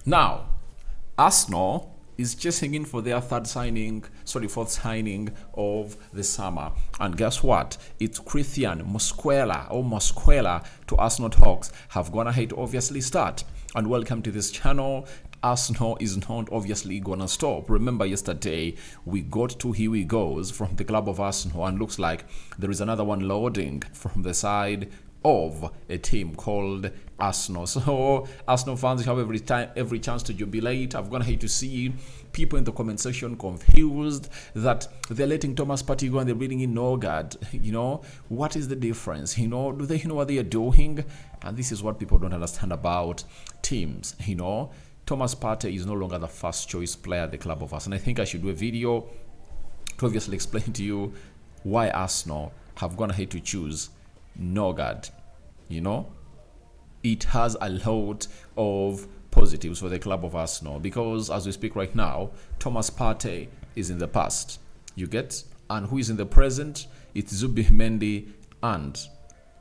Now, Arsenal is chasing in for their fourth signing of the summer. And guess what? It's Christian Mosquera to Arsenal talks have gone ahead to obviously start. And welcome to this channel. Arsenal is not obviously gonna stop. Remember yesterday we got two here we goes from the club of Arsenal, and looks like there is another one loading from the side of a team called Arsenal. So Arsenal fans have every chance to jubilate. I've gone here to see people in the comment section confused that they're letting Thomas Partey go and they're reading in Norgard. What is the difference? Do they know what they are doing? And this is what people don't understand about teams. Thomas Partey is no longer the first choice player at the club of Arsenal. And I think I should do a video to obviously explain to you why Arsenal have gone ahead to choose Norgard. It has a lot of positives for the club of Arsenal, because as we speak right now, Thomas Partey is in the past. You get? And who is in the present? It's Zubimendi and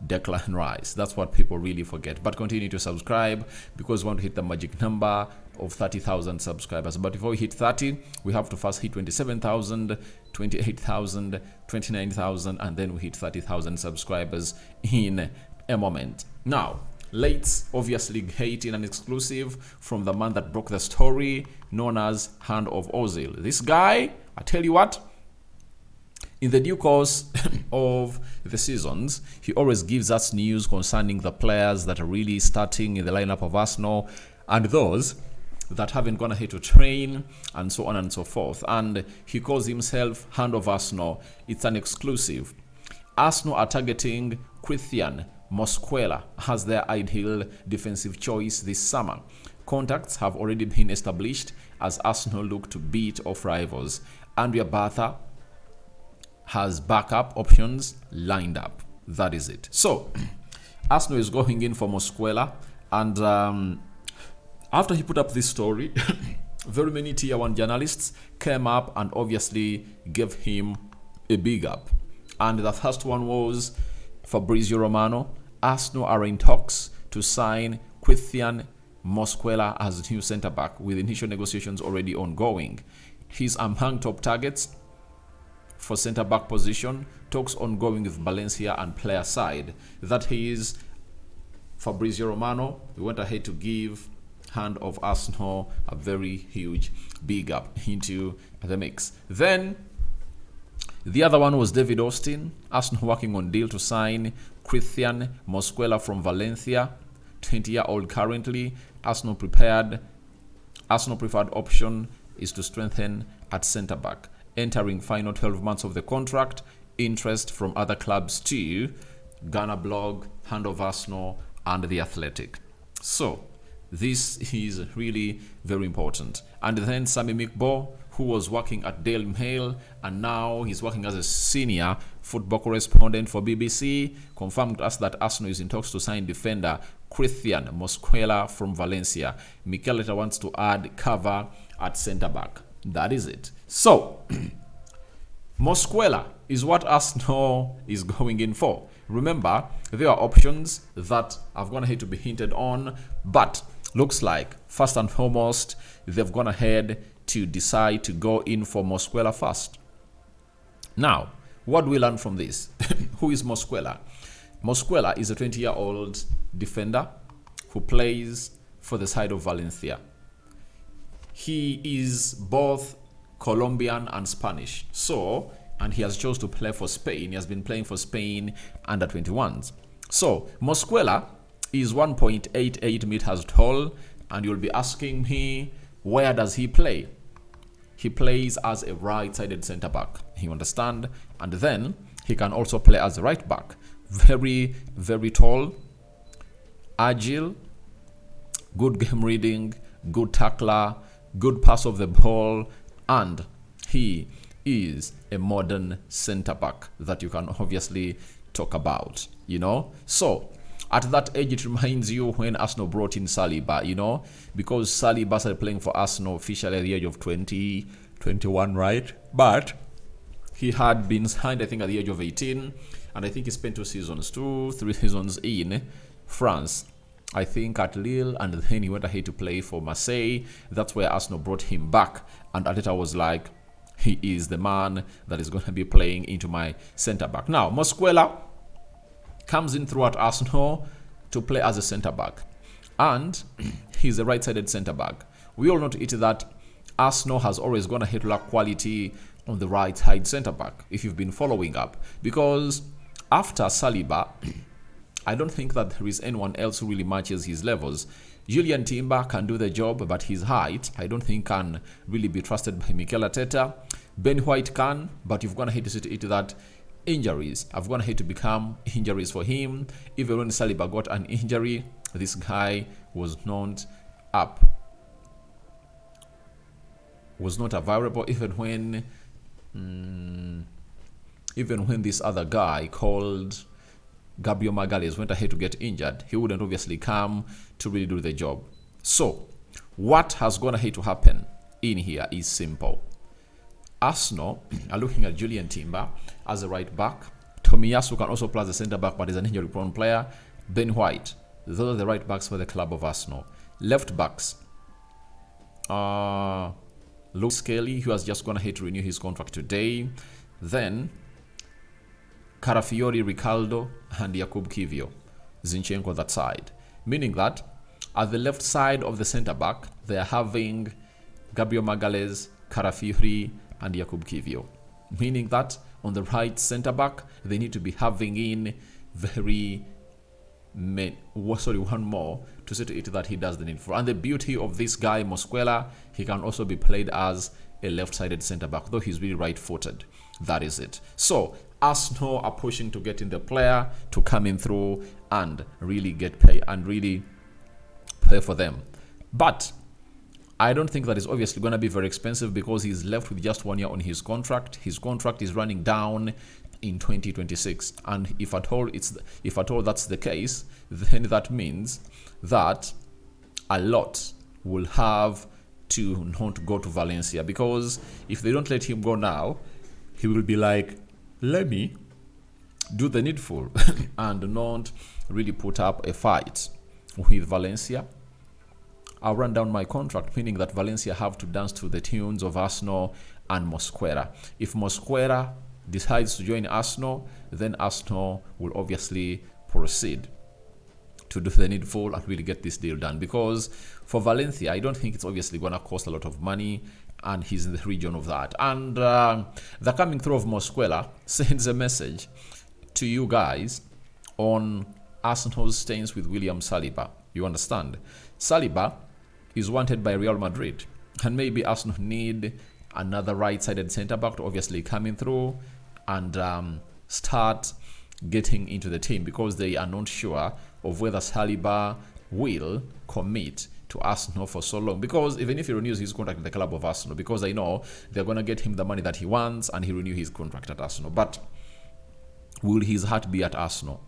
Declan Rice. That's what people really forget. But continue to subscribe, because we want to hit the magic number of 30,000 subscribers. But before we hit 30, we have to first hit 27,000, 28,000, 29,000, and then we hit 30,000 subscribers in a moment. Now, let's obviously get in an exclusive from the man that broke the story, known as Hand of Ozil. This guy, I tell you what, in the due course of the seasons, he always gives us news concerning the players that are really starting in the lineup of Arsenal and those that haven't gone ahead to train, and so on and so forth. And he calls himself Hand of Arsenal. It's an exclusive. Arsenal are targeting Christian Mosquera as their ideal defensive choice this summer. Contacts have already been established as Arsenal look to beat off rivals. Andrea Bartha has backup options lined up. That is it. So, Arsenal is going in for Mosquera, and after he put up this story, very many tier 1 journalists came up and obviously gave him a big up. And the first one was Fabrizio Romano. Arsenal are in talks to sign Christian Mosquera as new centre-back, with initial negotiations already ongoing. He's among top targets for centre-back position. Talks ongoing with Valencia and player side. That is Fabrizio Romano. We went ahead to give Hand of Arsenal a very huge big up into the mix. Then the other one was David Austin. Arsenal working on deal to sign Christian Mosquera from Valencia, 20-year-old currently. Arsenal preferred option is to strengthen at centre-back. Entering final 12 months of the contract. Interest from other clubs too. Ghana Blog, Hand of Arsenal, and The Athletic. So this is really very important. And then Sami Mikbo, who was working at Daily Mail and now he's working as a senior football correspondent for BBC, confirmed to us that Arsenal is in talks to sign defender Christian Mosquera from Valencia. Mikel later wants to add cover at centre-back. That is it. So, Mosquera is what Arsenal is going in for. Remember, there are options that have gone ahead to be hinted on, but looks like, first and foremost, they've gone ahead to decide to go in for Mosquera first. Now, what do we learn from this? Who is Mosquera? Mosquera is a 20-year-old defender who plays for the side of Valencia. He is both Colombian and Spanish. And he has chosen to play for Spain. He has been playing for Spain under 21s. So, Mosquera is 1.88 meters tall, and you'll be asking me, where does he play? He plays as a right-sided centre-back. You understand? And then he can also play as a right-back. Very, very tall, agile, good game reading, good tackler, good pass of the ball, and he is a modern centre-back that you can obviously talk about, So, at that age, it reminds you when Arsenal brought in Saliba, because Saliba started playing for Arsenal officially at the age of 20, 21, right? But he had been signed, I think, at the age of 18, and I think he spent 3 seasons in France. I think, at Lille, and then he went ahead to play for Marseille. That's where Arsenal brought him back, and Arteta was like, he is the man that is going to be playing into my centre back. Now, Mosquera comes in throughout Arsenal to play as a centre back, and he's a right-sided centre back. We all know to it that Arsenal has always gone ahead to lack quality on the right side centre back, if you've been following up, because after Saliba, I don't think that there is anyone else who really matches his levels. Julian Timber can do the job, but his height, I don't think, can really be trusted by Mikel Arteta. Ben White can, but you've gone ahead to see to it that injuries have gone ahead to become injuries for him. Even when Saliba got an injury, this guy was not available. Even when this other guy called Gabriel Magalhaes went ahead to get injured, he wouldn't obviously come to really do the job. So what has gone ahead to happen in here is simple. Arsenal are looking at Julian Timber as a right back. Tomiyasu can also play as a centre back, but is an injury prone player. Ben White. Those are the right backs for the club of Arsenal. Left backs. Luke Skelly, who has just gone ahead to renew his contract today. Then Carafiori, Ricaldo, and Jakub Kivio. Zinchenko that side. Meaning that at the left side of the centre back, they are having Gabriel Magalhaes, Carafiori, and Jakub Kivio. Meaning that on the right centre back, they need to be having in one more to see to it that he does the needful. And the beauty of this guy, Mosquera, he can also be played as a left-sided centre back, though he's really right-footed. That is it. So Arsenal are pushing to get in the player to come in through and really get pay and really play for them. But I don't think that is obviously going to be very expensive, because he's left with just 1 year on his contract. His contract is running down in 2026, and if at all that's the case, then that means that a lot will have to not go to Valencia, because if they don't let him go now, he will be like, let me do the needful and not really put up a fight with Valencia. I'll run down my contract, meaning that Valencia have to dance to the tunes of Arsenal and Mosquera. If Mosquera decides to join Arsenal, then Arsenal will obviously proceed to do the needful and really get this deal done. Because for Valencia, I don't think it's obviously going to cost a lot of money, and he's in the region of that. And the coming through of Mosquera sends a message to you guys on Arsenal's stance with William Saliba. You understand? Saliba is wanted by Real Madrid, and maybe Arsenal need another right-sided centre-back to obviously come in through and start getting into the team, because they are not sure of whether Saliba will commit to Arsenal for so long. Because even if he renews his contract in the club of Arsenal, because I know they're going to get him the money that he wants and he renew his contract at Arsenal. But will his heart be at Arsenal?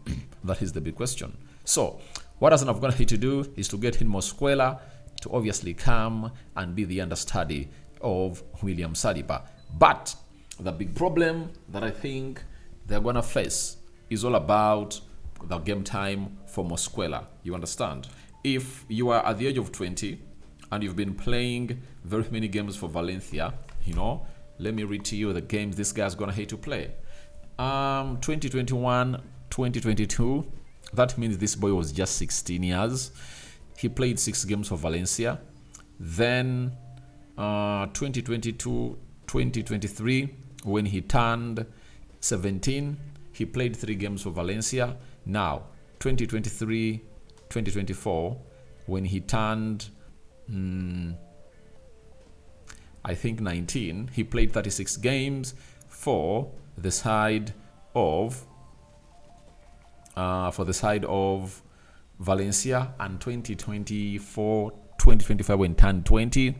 That is the big question. So what Arsenal are going to need to do is to get in Mosquera to obviously come and be the understudy of William Saliba. But the big problem that I think they're going to face is all about the game time for Mosquera. You understand? If you are at the age of 20 and you've been playing very many games for Valencia, let me read to you the games this guy's going to hate to play. 2021, 2022, that means this boy was just 16 years. He played 6 games for Valencia. Then 2022, 2023, when he turned 17, he played 3 games for Valencia. Now, 2023, 2024, when he turned, I think 19, he played 36 games for the side of Valencia. And 2024, 2025, when he turned 20,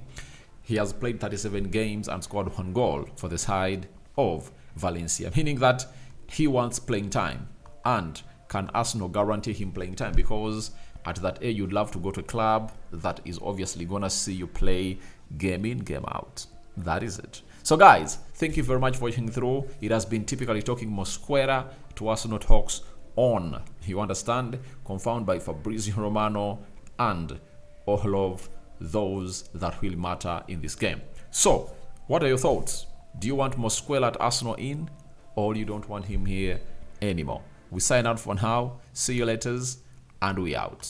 he has played 37 games and scored 1 goal for the side of Valencia, meaning that he wants playing time. And can Arsenal guarantee him playing time? Because at that age, you'd love to go to a club that is obviously going to see you play game in, game out. That is it. So guys, thank you very much for watching through. It has been typically talking Mosquera to Arsenal Talks on You understand? Confirmed by Fabrizio Romano and all of those that will matter in this game. So, what are your thoughts? Do you want Mosquera at Arsenal in, or you don't want him here anymore? We sign out for now. See you later, and we out.